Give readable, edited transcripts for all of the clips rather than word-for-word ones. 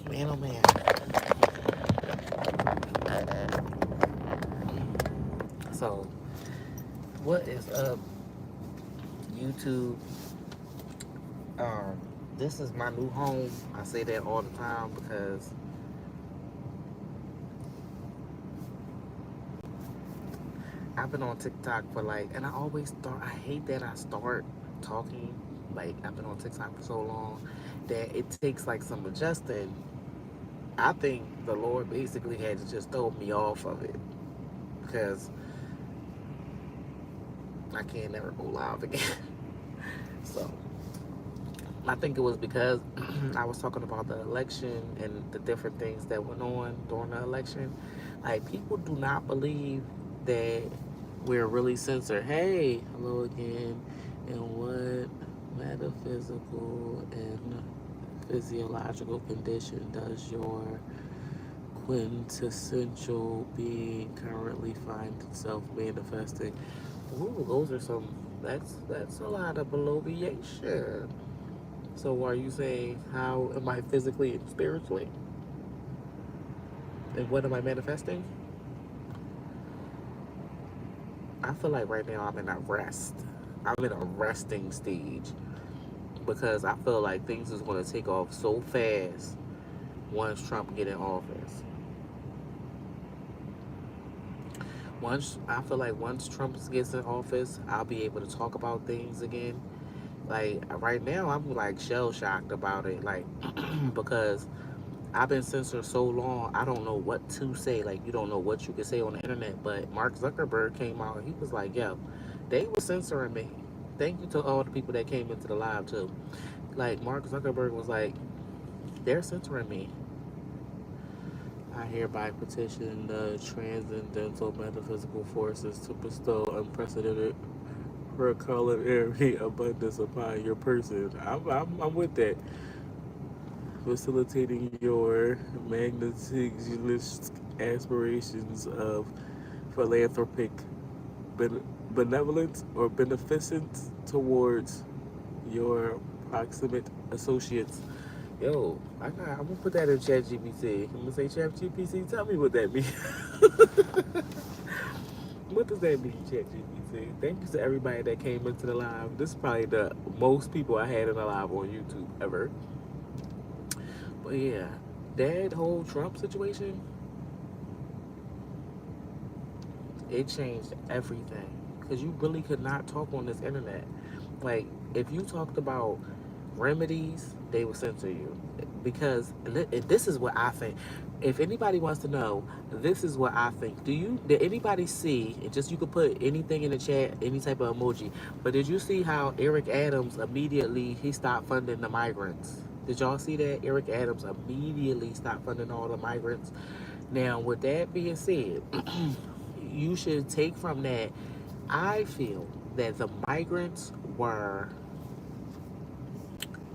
Man, oh man. So, what is up, YouTube? Um, this is my new home. I say that all the time because I've been on TikTok for and I always start, I hate that I start talking. Like, I've been on TikTok for so long that it takes some adjusting. I think the Lord basically had to just throw me off of it because I can't never go live again. So, I think it was because I was talking about the election and the different things that went on during the election. Like, people do not believe that we're really censored. Hey, hello again. And what metaphysical and physiological condition does your quintessential being currently find itself manifesting? Ooh, those are some. That's a lot of abbreviation. So are you saying how am I physically and spiritually? And what am I manifesting? I feel like right now I'm in a rest. I'm in a resting stage because I feel like things is going to take off so fast once Trump get in office. Once Trump gets in office, I'll be able to talk about things again. Like right now, I'm shell shocked about it. Like because I've been censored so long, I don't know what to say. Like, you don't know what you can say on the internet. But Mark Zuckerberg came out and he was like, yo, they were censoring me. Thank you to all the people that came into the live, too. Like, Mark Zuckerberg was like, they're censoring me. I hereby petition the transcendental metaphysical forces to bestow unprecedented culinary abundance upon your person. I'm with that. Facilitating your magnetic aspirations of philanthropic benevolence or beneficence towards your proximate associates. Yo, I'm gonna put that in ChatGPT. I'm gonna say, ChatGPT, tell me what that means. What does that mean, ChatGPT? Thank you to everybody that came into the live. This is probably the most people I had in a live on YouTube ever. But yeah, that whole Trump situation, it changed everything. Because you really could not talk on this internet. Like, if you talked about remedies, they would censor you. Because this is what I think. If anybody wants to know, this is what I think. Did anybody see, and just you could put anything in the chat, any type of emoji, but did you see how Eric Adams immediately, he stopped funding the migrants? Did y'all see that? Eric Adams immediately stopped funding all the migrants. Now, with that being said, you should take from that, I feel that the migrants were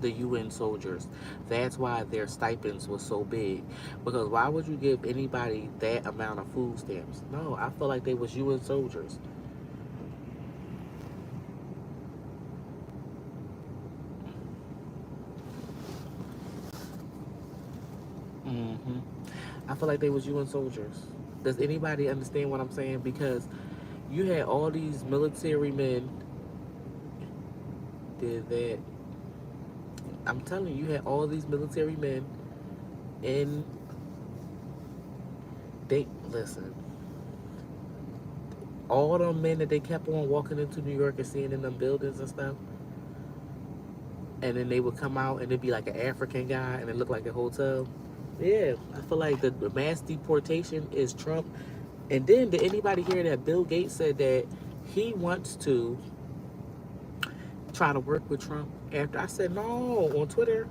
the UN soldiers. That's why their stipends was so big. Because why would you give anybody that amount of food stamps? No, I feel like they was UN soldiers. hmm I feel like they was UN soldiers. Does anybody understand what I'm saying? Because you had all these military men did that. I'm telling you, you had all these military men and they listen. All them men that they kept on walking into New York and seeing in them buildings and stuff, and then they would come out and it'd be like an African guy and it looked like a hotel. Yeah, I feel like the mass deportation is Trump. And then did anybody hear that Bill Gates said that he wants to try to work with Trump? After I said no on Twitter,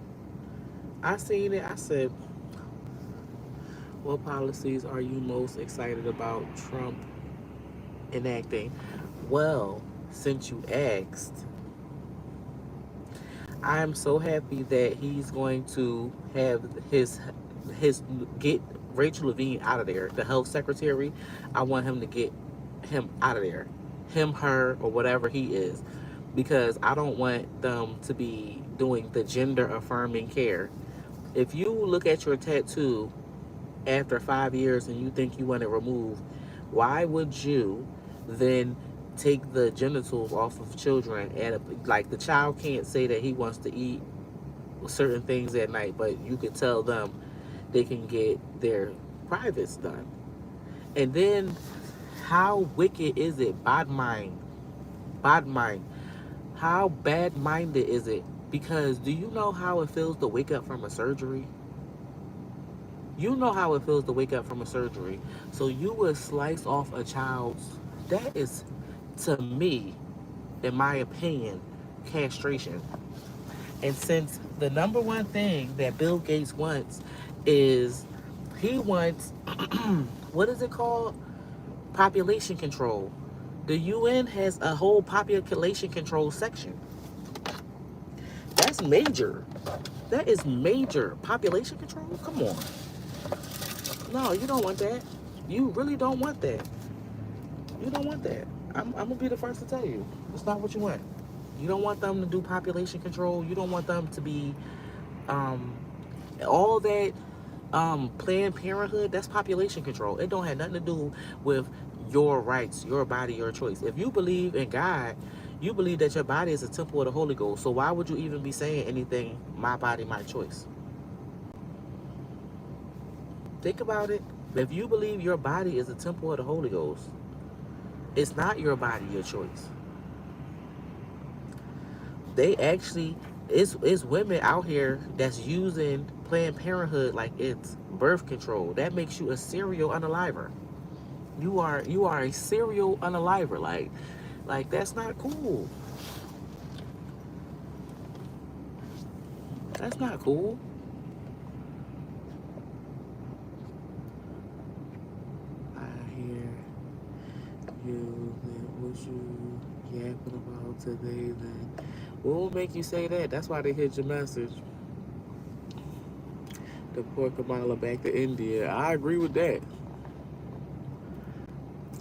I seen it. I said, what policies are you most excited about Trump enacting? Well, since you asked, I'm so happy that he's going to have his get Rachel Levine out of there, the health secretary. I want him to get him out of there, him, her, or whatever he is, because I don't want them to be doing the gender affirming care. If you look at your tattoo after 5 years and you think you want it removed, why would you then take the genitals off of children? And like the child can't say that he wants to eat certain things at night, but you could tell them they can get their privates done. And then how wicked is it? Bad mind. Bad mind. How bad minded is it? Because do you know how it feels to wake up from a surgery? You know how it feels to wake up from a surgery. So you would slice off a child's. That is, to me, in my opinion, castration. And since the number one thing that Bill Gates wants is he wants, what is it called? Population control. The UN has a whole population control section. That's major. That is major. Population control? Come on. No, you don't want that. You really don't want that. You don't want that. I'm going to be the first to tell you. It's not what you want. You don't want them to do population control. You don't want them to be um, all that Planned Parenthood. That's population control. It don't have nothing to do with your rights, your body, your choice. If you believe in God, you believe that your body is a temple of the Holy Ghost. So why would you even be saying anything, my body, my choice? Think about it. If you believe your body is a temple of the Holy Ghost, it's not your body, your choice. They actually, it's women out here that's using Planned Parenthood like it's birth control. That makes you a serial unaliver. You are a serial unaliver. Like that's not cool. That's not cool. I hear you. What you yapping about today? Then what will make you say that? That's why they hit your message. Deport Kamala back to India. I agree with that.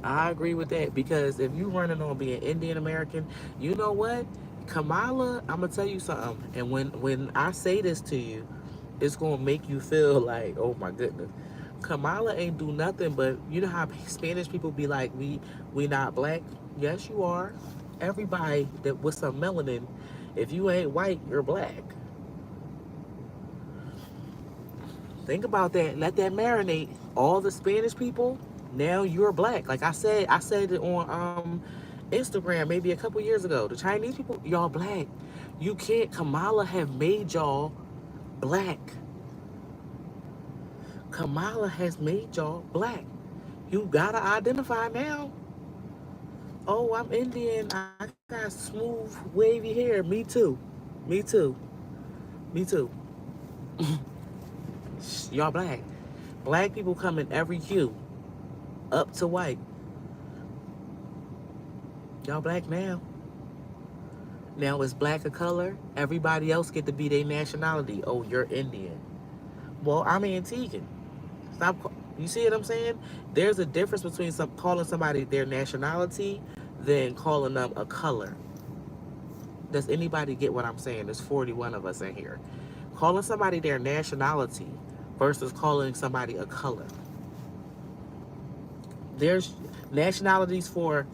I agree with that because if you running on being Indian American, you know what? Kamala, I'm gonna tell you something. And when I say this to you, it's gonna make you feel like, oh my goodness. Kamala ain't do nothing but you know how Spanish people be like, we not black? Yes, you are. Everybody that with some melanin, if you ain't white, you're black. Think about that. Let that marinate. All the Spanish people, now you're black. Like I said it on Instagram maybe a couple years ago. The Chinese people, y'all black. You can't. Kamala have made y'all black. Kamala has made y'all black. You gotta identify now. Oh, I'm Indian. I got smooth, wavy hair. Me too. Me too. Me too. Y'all black. Black people come in every hue, up to white. Y'all black now. Now it's black a color. Everybody else get to be their nationality. Oh, you're Indian. Well, I'm Antiguan. Stop. You see what I'm saying? There's a difference between calling somebody their nationality than calling them a color. Does anybody get what I'm saying? There's 41 of us in here. Calling somebody their nationality versus calling somebody a color. There's nationalities for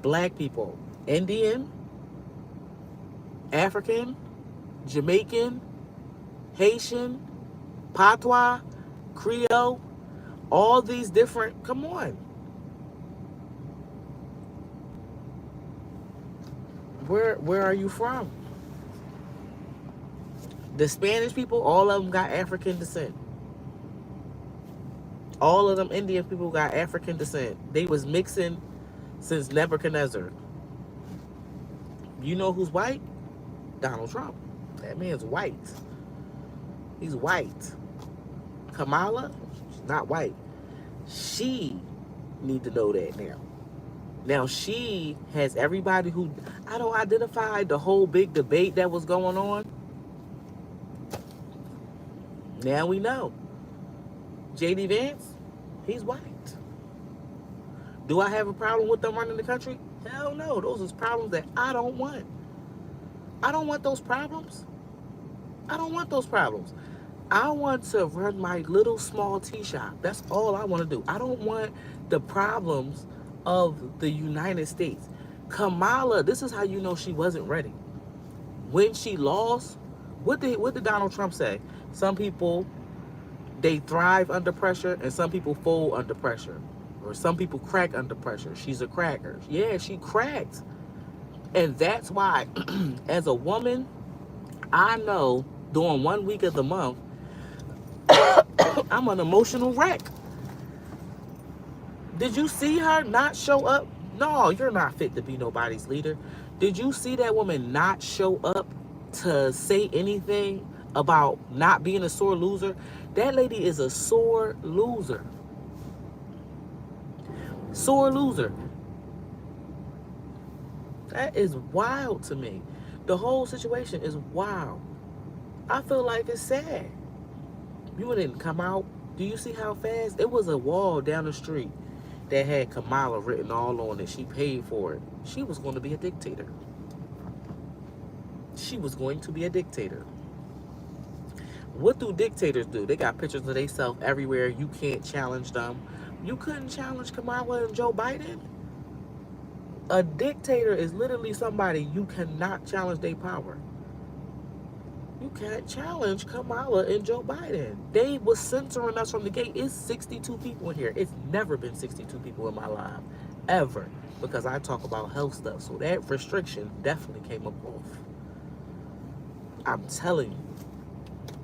black people. Indian, African, Jamaican, Haitian, Patois, Creole, all these different, come on. Where are you from? The Spanish people, all of them got African descent. All of them Indian people got African descent. They was mixing since Nebuchadnezzar. You know who's white? Donald Trump. That man's white. He's white. Kamala, she's not white. She need to know that now. Now she has everybody who I don't identify the whole big debate that was going on. Now we know. JD Vance, he's white. Do I have a problem with them running the country? Hell no. Those are problems that I don't want. I don't want those problems. I don't want those problems. I want to run my little small tea shop. That's all I want to do. I don't want the problems of the United States. Kamala, this is how you know she wasn't ready. When she lost, what did Donald Trump say? Some people, they thrive under pressure and some people fold under pressure. Or some people crack under pressure. She's a cracker. Yeah, she cracked. And that's why, as a woman, I know during 1 week of the month, I'm an emotional wreck. Did you see her not show up? No, you're not fit to be nobody's leader. Did you see that woman not show up to say anything about not being a sore loser? That lady is a sore loser. Sore loser. That is wild to me. The whole situation is wild. I feel like it's sad. You didn't come out. Do you see how fast? It was a wall down the street that had Kamala written all on it. She paid for it. She was going to be a dictator. She was going to be a dictator. What do dictators do? They got pictures of themselves everywhere. You can't challenge them. You couldn't challenge Kamala and Joe Biden. A dictator is literally somebody you cannot challenge their power. You can't challenge Kamala and Joe Biden. They was censoring us from the gate. It's 62 people in here. It's never been 62 people in my life. Ever. Because I talk about health stuff. So that restriction definitely came up off. I'm telling you.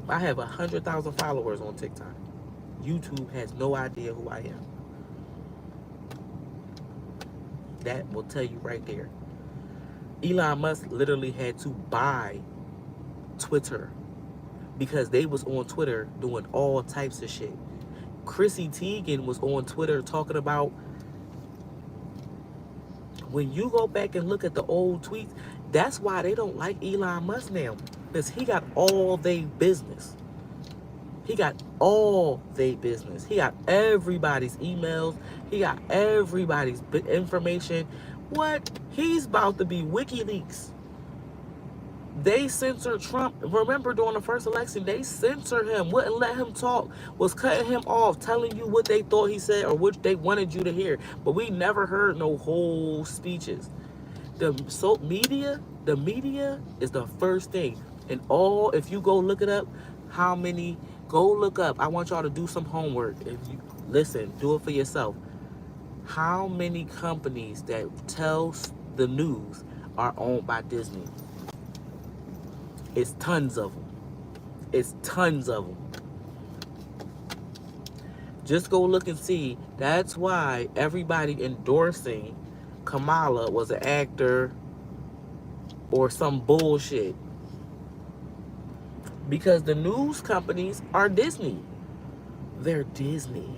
I have 100,000 followers on TikTok. YouTube has no idea who I am. That will tell you right there. Elon Musk literally had to buy Twitter because they was on Twitter doing all types of shit. Chrissy Teigen was on Twitter talking about, when you go back and look at the old tweets, that's why they don't like Elon Musk now, because he got all they business. He got all they business. He got everybody's emails. He got everybody's information. What? He's about to be WikiLeaks. They censored Trump. Remember during the first election, they censored him, wouldn't let him talk, was cutting him off, telling you what they thought he said or what they wanted you to hear. But we never heard no whole speeches. The media is the first thing. And all, if you go look it up, how many, go look up. I want y'all to do some homework. If you listen, do it for yourself. How many companies that tell the news are owned by Disney? It's tons of them. It's tons of them. Just go look and see. That's why everybody endorsing Kamala was an actor or some bullshit. Because the news companies are Disney. They're Disney.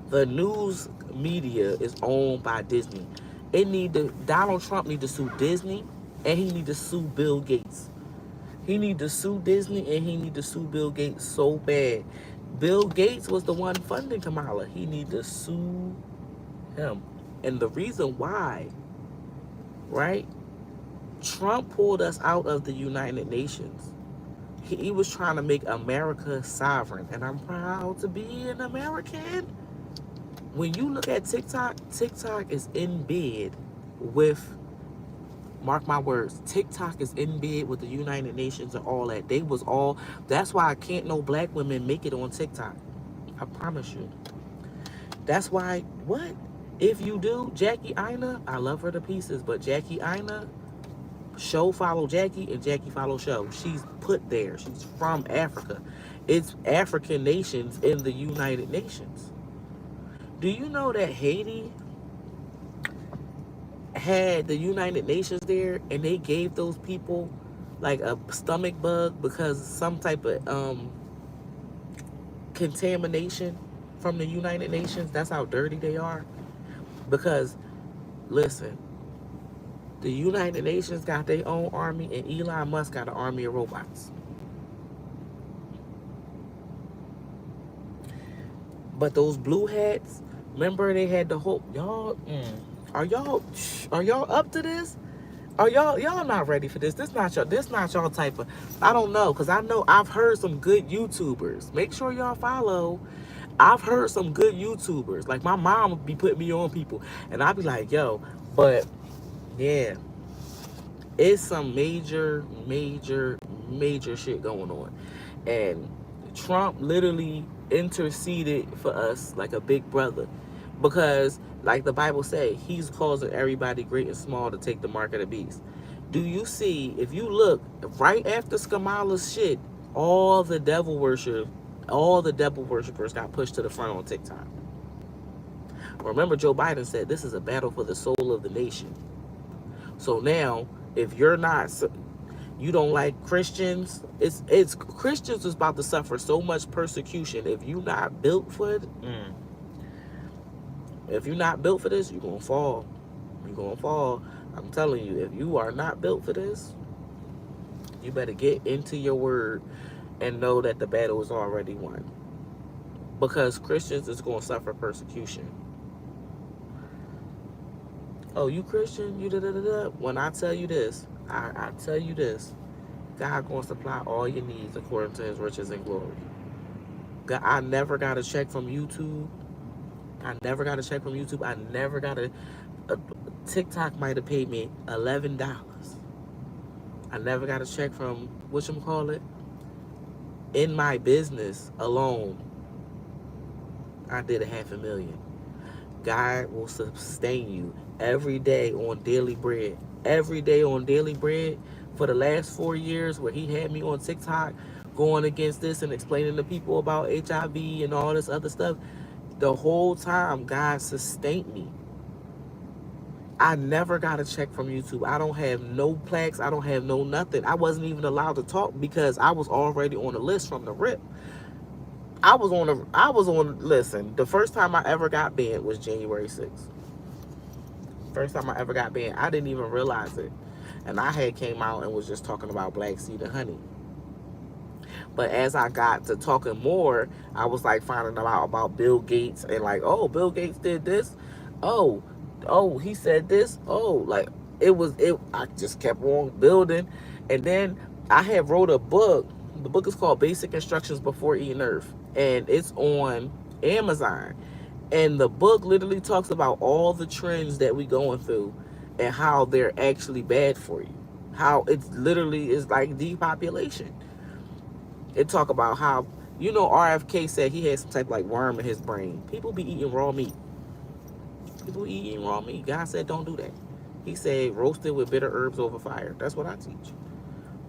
The news media is owned by Disney. Donald Trump need to sue Disney, and he need to sue Bill Gates. He need to sue Disney, and he need to sue Bill Gates so bad. Bill Gates was the one funding Kamala. He need to sue him. And the reason why, right? Trump pulled us out of the United Nations. He was trying to make America sovereign, and I'm proud to be an American. When you look at TikTok, TikTok is in bed with, mark my words, TikTok is in bed with the United Nations and all that. They was all, that's why can't no black women make it on TikTok. I promise you. That's why, what? If you do, Jackie Aina, I love her to pieces, but Jackie Aina, show follow Jackie and Jackie follow show. She's put there. She's from Africa. It's African nations in the United Nations. Do you know that Haiti had the United Nations there and they gave those people like a stomach bug because some type of contamination from the United Nations? That's how dirty they are. Because, listen, the United Nations got their own army and Elon Musk got an army of robots. But those blue hats, remember they had the whole, are y'all up to this? Are y'all not ready for this? This not y'all type of. I don't know, cause I know I've heard some good YouTubers. Make sure y'all follow. I've heard some good YouTubers. Like my mom would be putting me on people, and I'd be like, yo, but yeah, it's some major shit going on, and Trump literally interceded for us like a big brother, because like the Bible say, he's causing everybody great and small to take the mark of the beast. Do you see, if you look right after Skamala's shit, all the devil worship all the devil worshippers got pushed to the front on TikTok. Remember, Joe Biden said this is a battle for the soul of the nation. So now, if you're not, you don't like Christians, it's Christians is about to suffer so much persecution. If you not built for it, if you're not built for this, you're gonna fall. You're gonna fall. I'm telling you, if you are not built for this, you better get into your word and know that the battle is already won. Because Christians is gonna suffer persecution. Oh, you Christian? You da da da da. When I tell you this, I tell you this. God gonna supply all your needs according to his riches and glory. God, I never got a check from YouTube. I never got a check from YouTube. I never got a TikTok might have paid me $11. I never got a check from whatchamacallit. In my business alone, I did $500,000. God will sustain you every day on daily bread. Every day on daily bread for the last 4 years where he had me on TikTok going against this and explaining to people about HIV and all this other stuff. The whole time, God sustained me. I never got a check from YouTube. I don't have no plaques. I don't have no nothing. I wasn't even allowed to talk because I was already on the list from the rip. Listen, the first time I ever got banned was January 6th. First time I ever got banned. I didn't even realize it. And I had came out and was just talking about black seed and honey. But as I got to talking more, I was like finding out about Bill Gates and like, oh, Bill Gates did this. Oh, he said this. Oh, like I just kept on building. And then I had wrote a book. The book is called Basic Instructions Before Eating Earth. And it's on Amazon. And the book literally talks about all the trends that we going through and how they're actually bad for you. How it's literally is like depopulation. It talk about how, RFK said he had some type of like worm in his brain. People be eating raw meat. People eating raw meat. God said don't do that. He said roast it with bitter herbs over fire. That's what I teach.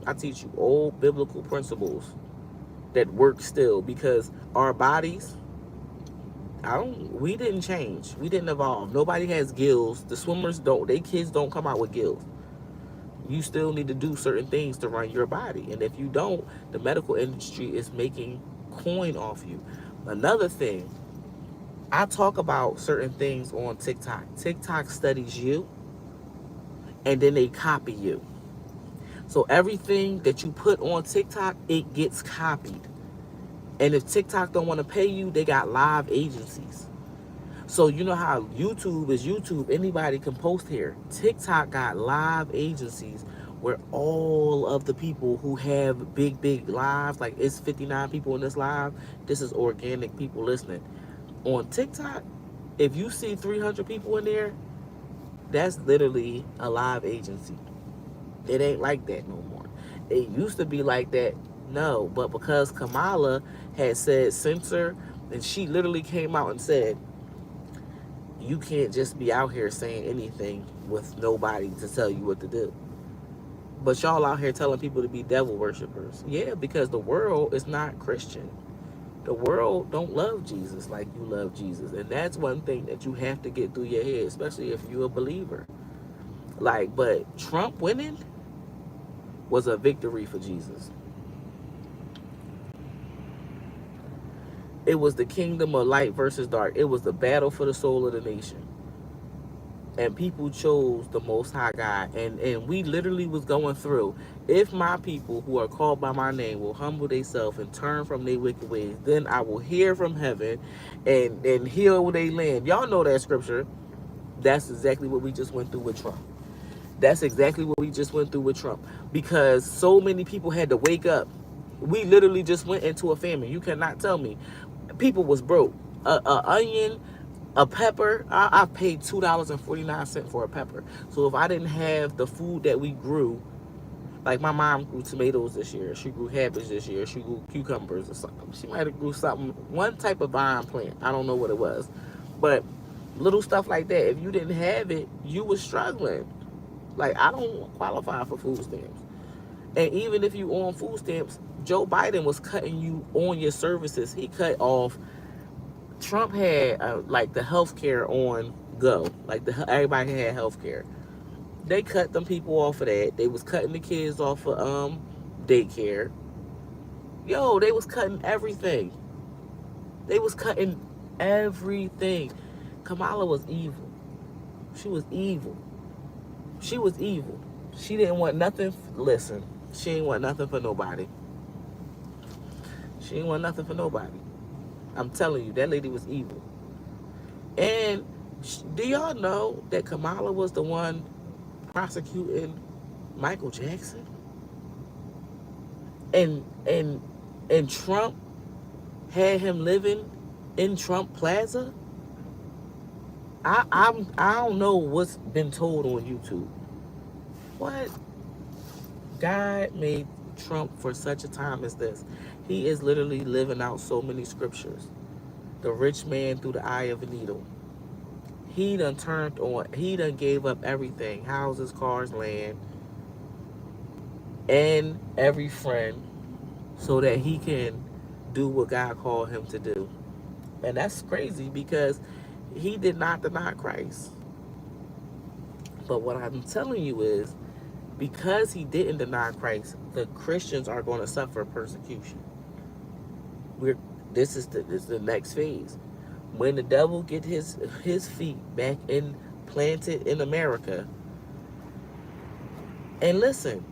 I teach you old biblical principles that work still because our bodies, we didn't change. We didn't evolve. Nobody has gills. The swimmers don't, they kids don't come out with gills. You still need to do certain things to run your body. And if you don't, the medical industry is making coin off you. Another thing, I talk about certain things on TikTok. TikTok studies you and then they copy you. So everything that you put on TikTok, it gets copied. And if TikTok don't want to pay you, they got live agencies. So you know how YouTube is YouTube, anybody can post here. TikTok got live agencies where all of the people who have big lives, like it's 59 people in this live, this is organic people listening. On TikTok, if you see 300 people in there, that's literally a live agency. It ain't like that no more. It used to be like that, no, but because Kamala had said censor, and she literally came out and said, you can't just be out here saying anything with nobody to tell you what to do. But y'all out here telling people to be devil worshippers. Yeah, because the world is not Christian. The world don't love Jesus like you love Jesus. And that's one thing that you have to get through your head, especially if you're a believer. But Trump winning was a victory for Jesus. It was the kingdom of light versus dark. It was the battle for the soul of the nation. And people chose the Most High God. And we literally was going through, if my people who are called by my name will humble themselves and turn from their wicked ways, then I will hear from heaven and heal their land. Y'all know that scripture. That's exactly what we just went through with Trump. That's exactly what we just went through with Trump, because so many people had to wake up. We literally just went into a famine. You cannot tell me people was broke. A onion, a pepper. I paid $2.49 for a pepper. So if I didn't have the food that we grew, like my mom grew tomatoes this year, she grew cabbage this year, she grew cucumbers or something. She might have grew something, one type of vine plant. I don't know what it was, but little stuff like that. If you didn't have it, you was struggling. Like, I don't qualify for food stamps. And even if you on food stamps, Joe Biden was cutting you on your services. He cut off. Trump had like the health care on go. Like everybody had health care. They cut them people off of that. They was cutting the kids off of daycare. Yo, they was cutting everything. They was cutting everything. Kamala was evil. She was evil. She was evil. She didn't want nothing. Listen, she ain't want nothing for nobody. She ain't want nothing for nobody. I'm telling you, that lady was evil. And do y'all know that Kamala was the one prosecuting Michael Jackson? And Trump had him living in Trump Plaza? I don't know what's been told on YouTube. What? God made Trump for such a time as this. He is literally living out so many scriptures. The rich man through the eye of a needle. He done turned on, he done gave up everything. Houses, cars, land, and every friend so that he can do what God called him to do. And that's crazy because he did not deny Christ. But what I'm telling you is, because he didn't deny Christ, the Christians are going to suffer persecution. This is the next phase. When the devil get his feet back planted in America, and listen,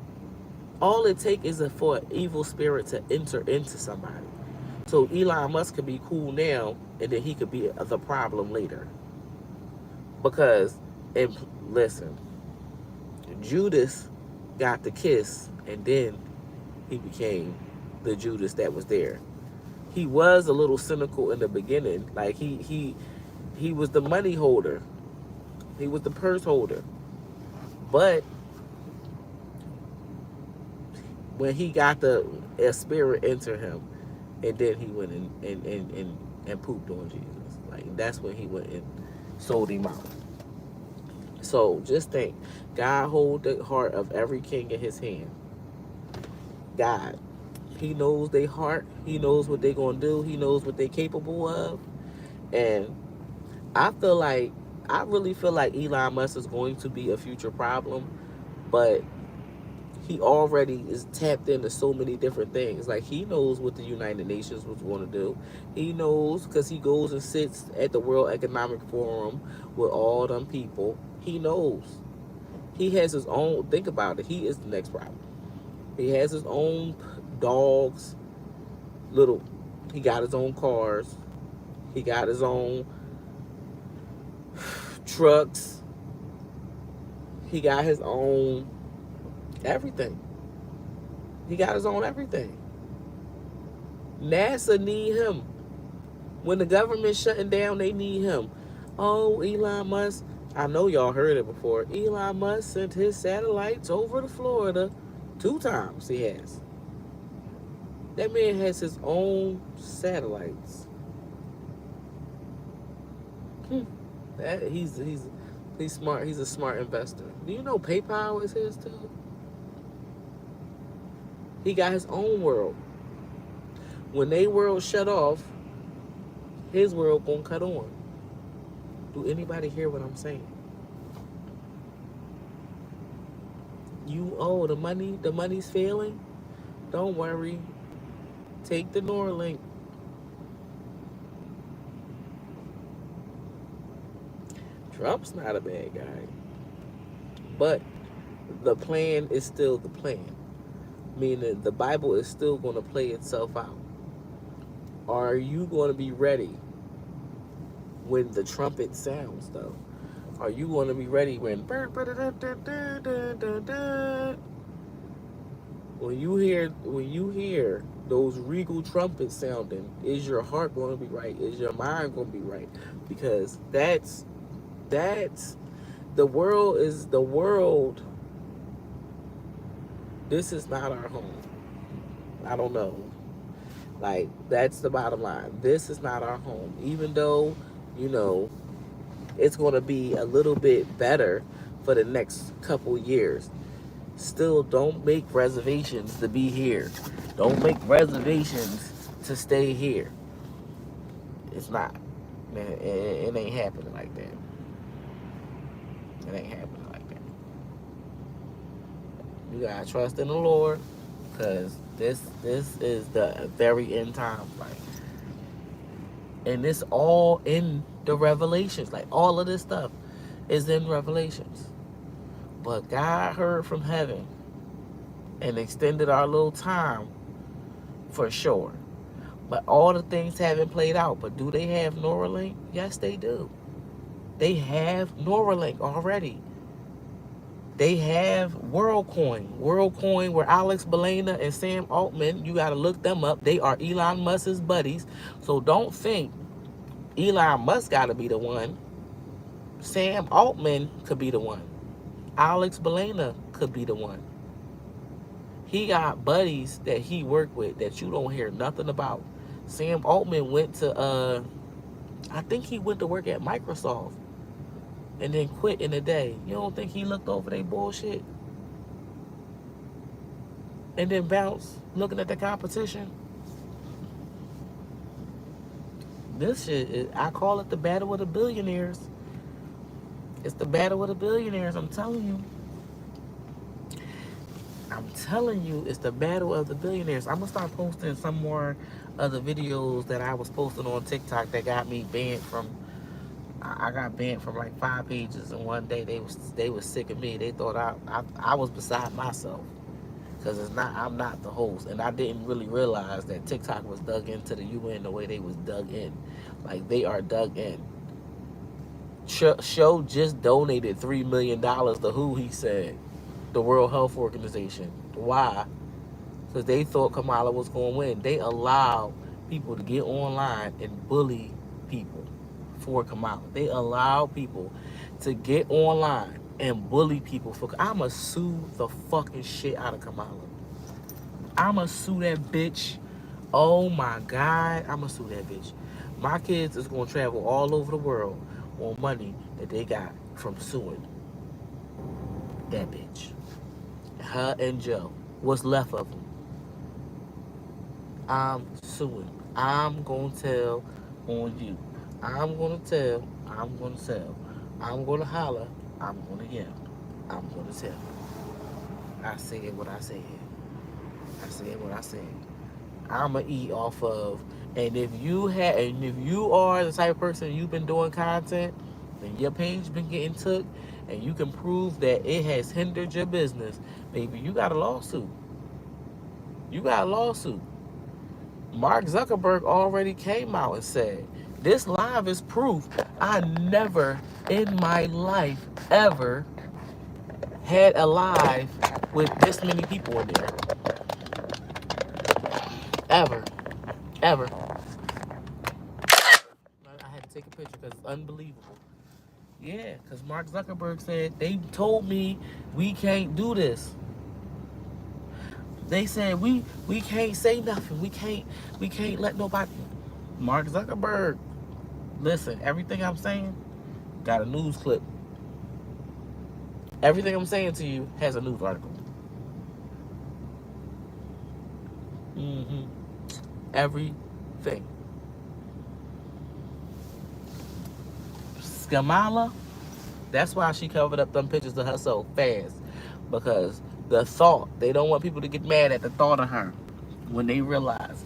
all it takes is for an evil spirit to enter into somebody. So Elon Musk could be cool now, and then he could be the problem later. Because, and listen, Judas got the kiss, and then he became the Judas that was there. He was a little cynical in the beginning. Like he was the money holder. He was the purse holder. But when he got a spirit enter him, and then he went and pooped on Jesus. Like, that's when he went and sold him out. So just think, God hold the heart of every king in his hand. God. He knows their heart. He knows what they're going to do. He knows what they're capable of. And I really feel like Elon Musk is going to be a future problem. But he already is tapped into so many different things. Like, he knows what the United Nations was going to do. He knows because he goes and sits at the World Economic Forum with all them people. He knows. He has his own, think about it, he is the next problem. He has his own dogs, he got his own cars. He got his own trucks. He got his own everything. He got his own everything. NASA need him. When the government's shutting down, they need him. Oh, Elon Musk, I know y'all heard it before. Elon Musk sent his satellites over to Florida 2 times. He has. That man has his own satellites. He's smart. He's a smart investor. Do you know PayPal is his too? He got his own world. When they world shut off, his world gonna cut on. Do anybody hear what I'm saying? The money's failing? Don't worry. Take the Neuralink. Trump's not a bad guy. But the plan is still the plan. Meaning the Bible is still going to play itself out. Are you going to be ready when the trumpet sounds, though? Are you going to be ready when you hear those regal trumpets sounding? Is your heart going to be right? Is your mind going to be right? Because that's the world. This is not our home. I don't know. Like, that's the bottom line. This is not our home. Even though, you know, it's going to be a little bit better for the next couple years. Still, don't make reservations to be here. Don't make reservations to stay here. It's not. Man, it ain't happening like that. It ain't happening like that. You gotta trust in the Lord, because this is the very end time. Like, and it's all in the Revelations. Like, all of this stuff is in Revelations. But God heard from heaven and extended our little time for sure. But all the things haven't played out. But do they have Neuralink? Yes, they do. They have Neuralink already. They have WorldCoin. WorldCoin, where Alex Belena and Sam Altman, you got to look them up. They are Elon Musk's buddies. So don't think Elon Musk got to be the one. Sam Altman could be the one. Alex Belena could be the one. He got buddies that he worked with that you don't hear nothing about. Sam Altman went to, I think he went to work at Microsoft and then quit in a day. You don't think he looked over their bullshit and then bounced looking at the competition? This shit, I call it the battle of the billionaires. It's the battle of the billionaires, I'm telling you. I'm telling you, it's the battle of the billionaires. I'm gonna start posting some more of the videos that I was posting on TikTok that got me banned from. I got banned from like 5 pages, and one day they was sick of me. They thought I was beside myself, because I'm not the host, and I didn't really realize that TikTok was dug into the UN the way they was dug in. Like, they are dug in. Show just donated $3 million to who, he said? The World Health Organization. Why? Because they thought Kamala was going to win. They allowed people to get online and bully people for Kamala. They allow people to get online and bully people for. I'ma sue the fucking shit out of Kamala. I'ma sue that bitch. Oh my God, I'ma sue that bitch. My kids is gonna travel all over the world on money that they got from suing that bitch. Her and Joe. What's left of them? I'm suing. I'm gonna tell on you. I'm gonna tell. I'm gonna tell. I'm gonna holler. I'm gonna yell. I'm gonna tell. I said what I said. I said what I said. I'ma eat off of. And if you are the type of person, you've been doing content, and your page been getting took, and you can prove that it has hindered your business, baby, you got a lawsuit. You got a lawsuit. Mark Zuckerberg already came out and said, this live is proof I never in my life ever had a live with this many people in there. Ever. Ever. I had to take a picture because it's unbelievable. Yeah, because Mark Zuckerberg said, they told me we can't do this. They said we can't say nothing. We can't let nobody. Mark Zuckerberg, listen, everything I'm saying got a news clip. Everything I'm saying to you has a news article. Mm-hmm. Everything. Skamala, that's why she covered up them pictures of her so fast. Because the thought, they don't want people to get mad at the thought of her when they realize,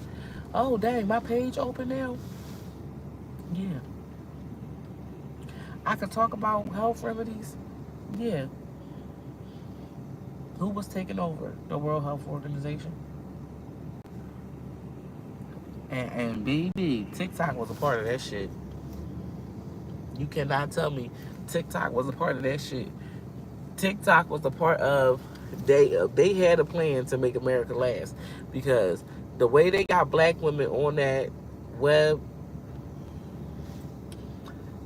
oh, dang, my page open now? Yeah. I could talk about health remedies? Yeah. Who was taking over? The World Health Organization? And baby, TikTok was a part of that shit. You cannot tell me TikTok was a part of that shit. TikTok was a part of they had a plan to make America last because the way they got black women on that web,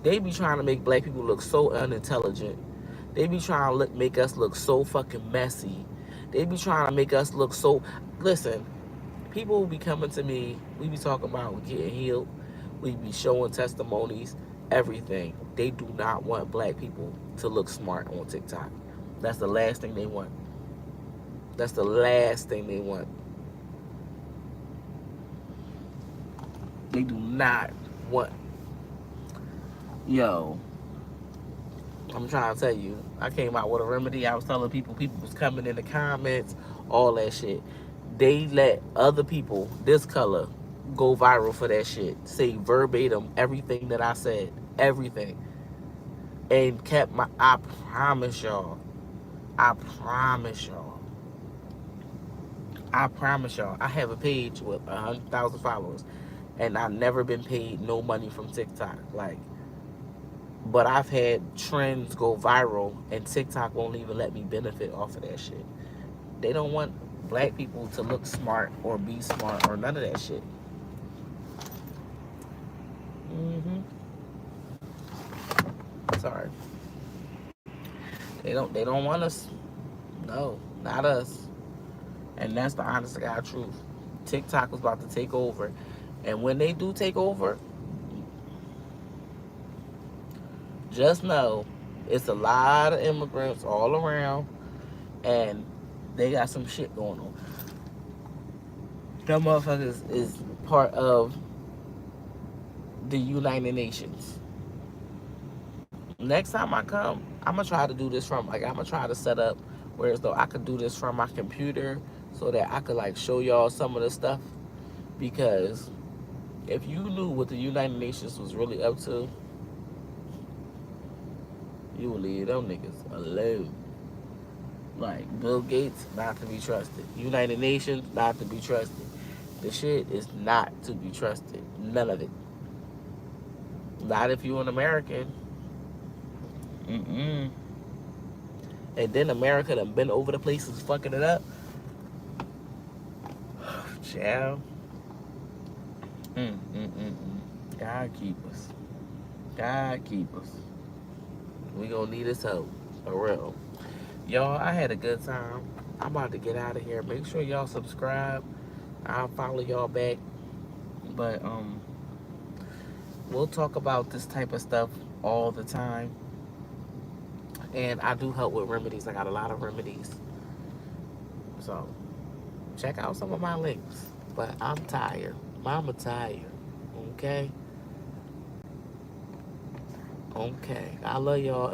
they be trying to make black people look so unintelligent. They be trying to make us look so fucking messy. They be trying to make us look so. Listen, people be coming to me. We be talking about getting healed. We be showing testimonies, everything. They do not want black people to look smart on TikTok. That's the last thing they want. That's the last thing they want. They do not want. Yo, I'm trying to tell you, I came out with a remedy. I was telling people was coming in the comments, all that shit. They let other people, this color, go viral for that shit. Say verbatim everything that I said. Everything. And kept my, I promise y'all. I promise y'all. I promise y'all. I have a page with 100,000 followers. And I've never been paid no money from TikTok. Like, but I've had trends go viral, and TikTok won't even let me benefit off of that shit. They don't want black people to look smart or be smart or none of that shit. Mm-hmm. Sorry. They don't want us. No, not us. And that's the honest to God truth. TikTok was about to take over. And when they do take over, just know it's a lot of immigrants all around, and they got some shit going on. Them motherfuckers is part of the United Nations. Next time I come, I'm gonna try to do this from, like, I'm gonna try to set up whereas though I could do this from my computer so that I could like show y'all some of the stuff, because if you knew what the United Nations was really up to, you would leave them niggas alone. Like Bill Gates, not to be trusted. United Nations, not to be trusted. The shit is not to be trusted. None of it. Not if you're an American. Mm-mm. And then America done been over the places fucking it up. Child. Mm-mm-mm-mm. God keep us. God keep us. We gonna need his help. For real. Y'all, I had a good time. I'm about to get out of here. Make sure y'all subscribe. I'll follow y'all back. But we'll talk about this type of stuff all the time. And I do help with remedies. I got a lot of remedies. So check out some of my links. But I'm tired. Mama tired. Okay? Okay. I love y'all.